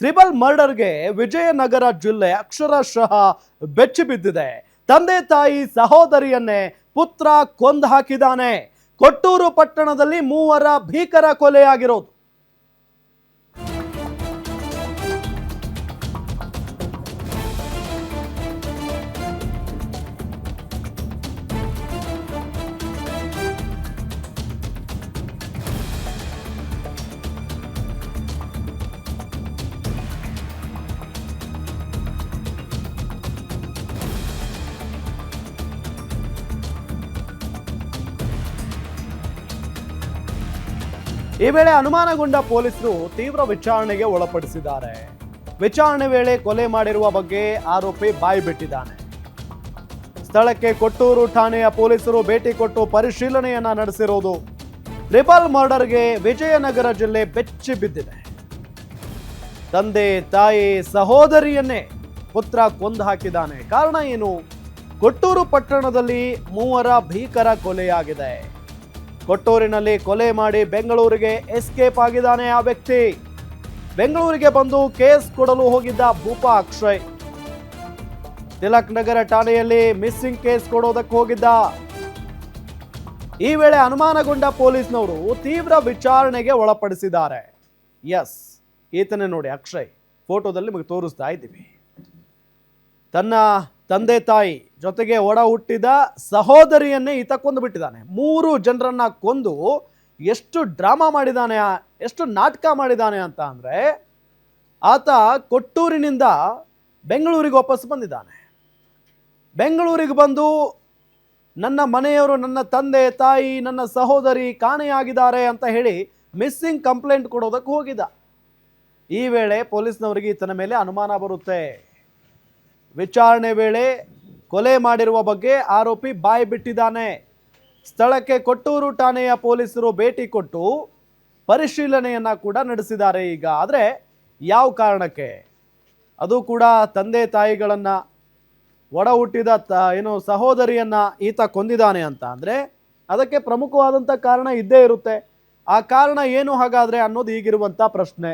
Triple ಮರ್ಡರ್ಗೆ Vijayanagara ಜಿಲ್ಲೆ ಅಕ್ಷರಶಃ ಬೆಚ್ಚಿ ಬಿದ್ದಿದೆ. ತಂದೆ ತಾಯಿ ಸಹೋದರಿಯನ್ನೇ ಪುತ್ರ ಕೊಂದು ಹಾಕಿದ್ದಾನೆ. ಕೊಟ್ಟೂರು ಪಟ್ಟಣದಲ್ಲಿ ಮೂವರ ಭೀಕರ ಕೊಲೆಯಾಗಿರೋದು. ಈ ವೇಳೆ ಅನುಮಾನಗೊಂಡ ಪೊಲೀಸರು ತೀವ್ರ ವಿಚಾರಣೆಗೆ ಒಳಪಡಿಸಿದ್ದಾರೆ. ವಿಚಾರಣೆ ವೇಳೆ ಕೊಲೆ ಮಾಡಿರುವ ಬಗ್ಗೆ ಆರೋಪಿ ಬಾಯಿ ಬಿಟ್ಟಿದ್ದಾನೆ. ಸ್ಥಳಕ್ಕೆ ಕೊಟ್ಟೂರು ಠಾಣೆಯ ಪೊಲೀಸರು ಭೇಟಿ ಕೊಟ್ಟು ಪರಿಶೀಲನೆಯನ್ನ ನಡೆಸಿರೋದು. ಟ್ರಿಬಲ್ ಮರ್ಡರ್ಗೆ ವಿಜಯನಗರ ಜಿಲ್ಲೆ ಬೆಚ್ಚಿ ಬಿದ್ದಿದೆ. ತಂದೆ ತಾಯಿ ಸಹೋದರಿಯನ್ನೇ ಪುತ್ರ ಕೊಂದು ಹಾಕಿದ್ದಾನೆ. ಕಾರಣ ಏನು? ಕೊಟ್ಟೂರು ಪಟ್ಟಣದಲ್ಲಿ ಮೂವರ ಭೀಕರ ಕೊಲೆಯಾಗಿದೆ. ಕೊಟ್ಟೂರಿನಲ್ಲಿ ಕೊಲೆ ಮಾಡಿ ಬೆಂಗಳೂರಿಗೆ ಎಸ್ಕೇಪ್ ಆಗಿದ್ದಾನೆ ಆ ವ್ಯಕ್ತಿ. ಬೆಂಗಳೂರಿಗೆ ಬಂದು ಕೇಸ್ ಕೊಡಲು ಹೋಗಿದ್ದ ಭೂಪ ಅಕ್ಷಯ್ ತಿಲಕ್ ನಗರ ಠಾಣೆಯಲ್ಲಿ ಮಿಸ್ಸಿಂಗ್ ಕೇಸ್ ಕೊಡೋದಕ್ಕೆ ಹೋಗಿದ್ದ. ಈ ವೇಳೆ ಅನುಮಾನಗೊಂಡ ಪೊಲೀಸ್ನವರು ತೀವ್ರ ವಿಚಾರಣೆಗೆ ಒಳಪಡಿಸಿದ್ದಾರೆ. ಎಸ್, ಈತನೇ ನೋಡಿ ಅಕ್ಷಯ್. ಫೋಟೋದಲ್ಲಿ ನಿಮಗೆ ತೋರಿಸ್ತಾ ಇದ್ದೀವಿ. ತನ್ನ ತಂದೆ ತಾಯಿ ಜೊತೆಗೆ ಒಡ ಹುಟ್ಟಿದ ಸಹೋದರಿಯನ್ನೇ ಈತ ಕೊಂದು ಬಿಟ್ಟಿದ್ದಾನೆ. 3 ಜನರನ್ನ ಕೊಂದು ಎಷ್ಟು ಡ್ರಾಮಾ ಮಾಡಿದ್ದಾನೆ, ಎಷ್ಟು ನಾಟಕ ಮಾಡಿದ್ದಾನೆ ಅಂತ ಅಂದರೆ, ಆತ ಕೊಟ್ಟೂರಿನಿಂದ ಬೆಂಗಳೂರಿಗೆ ವಾಪಸ್ ಬಂದಿದ್ದಾನೆ. ಬೆಂಗಳೂರಿಗೆ ಬಂದು ನನ್ನ ಮನೆಯವರು, ನನ್ನ ತಂದೆ ತಾಯಿ, ನನ್ನ ಸಹೋದರಿ ಕಾಣೆಯಾಗಿದ್ದಾರೆ ಅಂತ ಹೇಳಿ ಮಿಸ್ಸಿಂಗ್ ಕಂಪ್ಲೇಂಟ್ ಕೊಡೋದಕ್ಕೆ ಹೋಗಿದ್ದ. ಈ ವೇಳೆ ಪೊಲೀಸ್ನವರಿಗೆ ಈತನ ಮೇಲೆ ಅನುಮಾನ ಬರುತ್ತೆ. ವಿಚಾರಣೆ ವೇಳೆ ಕೊಲೆ ಮಾಡಿರುವ ಬಗ್ಗೆ ಆರೋಪಿ ಬಾಯಿ ಬಿಟ್ಟಿದ್ದಾನೆ. ಸ್ಥಳಕ್ಕೆ ಕೊಟ್ಟೂರು ಠಾಣೆಯ ಪೊಲೀಸರು ಭೇಟಿ ಕೊಟ್ಟು ಪರಿಶೀಲನೆಯನ್ನ ಕೂಡ ನಡೆಸಿದ್ದಾರೆ. ಈಗ ಆದರೆ ಯಾವ ಕಾರಣಕ್ಕೆ, ಅದು ಕೂಡ ತಂದೆ ತಾಯಿಗಳನ್ನ, ಒಡ ಹುಟ್ಟಿದ ಸಹೋದರಿಯನ್ನ ಈತ ಕೊಂದಿದ್ದಾನೆ ಅಂತ ಅಂದರೆ ಅದಕ್ಕೆ ಪ್ರಮುಖವಾದಂಥ ಕಾರಣ ಇದ್ದೇ ಇರುತ್ತೆ. ಆ ಕಾರಣ ಏನು ಹಾಗಾದ್ರೆ ಅನ್ನೋದು ಈಗಿರುವಂಥ ಪ್ರಶ್ನೆ.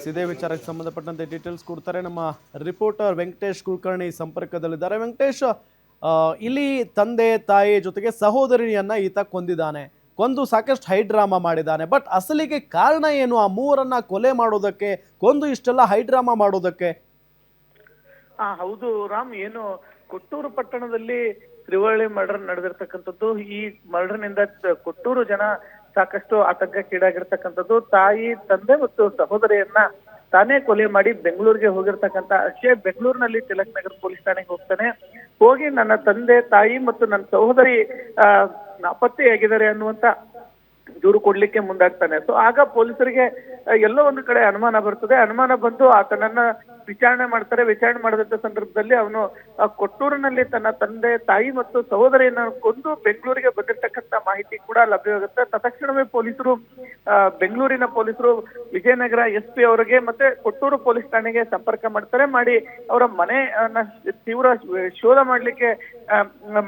ಇದೇ ವಿಚಾರಕ್ಕೆ ಸಂಬಂಧಪಟ್ಟಂತೆ ಡೀಟೇಲ್ಸ್ ಕೊಡ್ತಾರೆ ನಮ್ಮ ರಿಪೋರ್ಟರ್ ವೆಂಕಟೇಶ್ ಕುಲಕರ್ಣಿ ಸಂಪರ್ಕದಲ್ಲಿದ್ದಾರೆ. ವೆಂಕಟೇಶ್, ಇಲ್ಲಿ ತಂದೆ ತಾಯಿ ಜೊತೆಗೆ ಸಹೋದರಿಯನ್ನ ಈತ ಕೊಂದಿದ್ದಾನೆ, ಕೊಂದು ಸಾಕಷ್ಟು ಹೈ ಡ್ರಾಮಾ ಮಾಡಿದ್ದಾನೆ. ಬಟ್ ಅಸಲಿಗೆ ಕಾರಣ ಏನು ಆ ಮೂವರನ್ನ ಕೊಲೆ ಮಾಡೋದಕ್ಕೆ, ಕೊಂದು ಇಷ್ಟೆಲ್ಲ ಹೈ ಡ್ರಾಮಾ ಮಾಡೋದಕ್ಕೆ? ಹೌದು ರಾಮ್, ಏನು ಕೊಟ್ಟೂರು ಪಟ್ಟಣದಲ್ಲಿ ತ್ರಿವಳಿ ಮರ್ಡರ್ ನಡೆದಿರ್ತಕ್ಕಂಥದ್ದು. ಈ ಮರ್ಡರ್ನಿಂದ ಕೊಟ್ಟೂರು ಜನ ಸಾಕಷ್ಟು ಆತಂಕಕ್ಕೀಡಾಗಿರ್ತಕ್ಕಂಥದ್ದು. ತಾಯಿ, ತಂದೆ ಮತ್ತು ಸಹೋದರಿಯನ್ನ ತಾನೇ ಕೊಲೆ ಮಾಡಿ ಬೆಂಗಳೂರಿಗೆ ಹೋಗಿರ್ತಕ್ಕಂಥ ಅಕ್ಷಯ್ ಬೆಂಗಳೂರಿನಲ್ಲಿ ತಿಲಕ್ ನಗರ್ ಪೊಲೀಸ್ ಠಾಣೆಗೆ ಹೋಗಿ ನನ್ನ ತಂದೆ ತಾಯಿ ಮತ್ತು ನನ್ನ ಸಹೋದರಿ ನಾಪತ್ತೆಯಾಗಿದ್ದಾರೆ ಅನ್ನುವಂತ ದೂರು ಕೊಡ್ಲಿಕ್ಕೆ ಮುಂದಾಗ್ತಾನೆ. ಸೊ ಆಗ ಪೊಲೀಸರಿಗೆ ಎಲ್ಲೋ ಒಂದು ಕಡೆ ಅನುಮಾನ ಬರ್ತದೆ. ಅನುಮಾನ ಬಂದು ಆತನನ್ನ ವಿಚಾರಣೆ ಮಾಡ್ತಾರೆ. ವಿಚಾರಣೆ ಮಾಡಿದಂತ ಸಂದರ್ಭದಲ್ಲಿ ಅವನು ಕೊಟ್ಟೂರಿನಲ್ಲಿ ತನ್ನ ತಂದೆ ತಾಯಿ ಮತ್ತು ಸಹೋದರಿಯನ್ನ ಕೊಂದು ಬೆಂಗಳೂರಿಗೆ ಬಂದಿರ್ತಕ್ಕಂಥ ಮಾಹಿತಿ ಕೂಡ ಲಭ್ಯವಾಗುತ್ತೆ. ತತ್ಕ್ಷಣವೇ ಪೊಲೀಸರು, ಬೆಂಗಳೂರಿನ ಪೊಲೀಸರು ವಿಜಯನಗರ SP ಅವರಿಗೆ ಮತ್ತೆ ಕೊಟ್ಟೂರು ಪೊಲೀಸ್ ಠಾಣೆಗೆ ಸಂಪರ್ಕ ಮಾಡ್ತಾರೆ. ಮಾಡಿ ಅವರ ಮನೆಯನ್ನ ತೀವ್ರ ಶೋಧ ಮಾಡ್ಲಿಕ್ಕೆ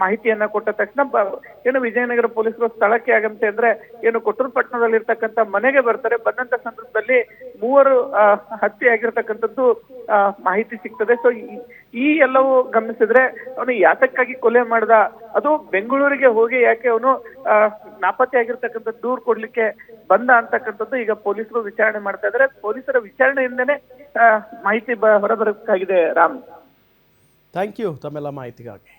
ಮಾಹಿತಿಯನ್ನ ಕೊಟ್ಟ ತಕ್ಷಣ ಏನು ವಿಜಯನಗರ ಪೊಲೀಸರು ಸ್ಥಳಕ್ಕೆ ಆಗಂತೆ ಅಂದ್ರೆ ಏನು ಕೊಟ್ಟೂರು ಪಟ್ಟಣದಲ್ಲಿ ಇರ್ತಕ್ಕಂಥ ಮನೆಗೆ ಬರ್ತಾರೆ. ಬಂದಂತ ಸಂದರ್ಭದಲ್ಲಿ ಮೂವರು ಹತ್ಯೆ ಆಗಿರ್ತಕ್ಕಂಥದ್ದು ಮಾಹಿತಿ ಸಿಗ್ತದೆ. ಸೊ ಈ ಎಲ್ಲವೂ ಗಮನಿಸಿದ್ರೆ ಅವನು ಯಾತಕ್ಕಾಗಿ ಕೊಲೆ ಮಾಡ್ದ, ಅದು ಬೆಂಗಳೂರಿಗೆ ಹೋಗಿ ಯಾಕೆ ಅವನು ನಾಪತ್ತೆ ಆಗಿರ್ತಕ್ಕಂಥ ದೂರು ಕೊಡ್ಲಿಕ್ಕೆ ಬಂದ ಅಂತಕ್ಕಂಥದ್ದು ಈಗ ಪೊಲೀಸರು ವಿಚಾರಣೆ ಮಾಡ್ತಾ ಇದ್ದಾರೆ. ಪೊಲೀಸರ ವಿಚಾರಣೆಯಿಂದನೇ ಮಾಹಿತಿ ಹೊರಬರಬೇಕಾಗಿದೆ ರಾಮ್. ಥ್ಯಾಂಕ್ ಯು ತಮ್ಮೆಲ್ಲ ಮಾಹಿತಿಗಾಗಿ.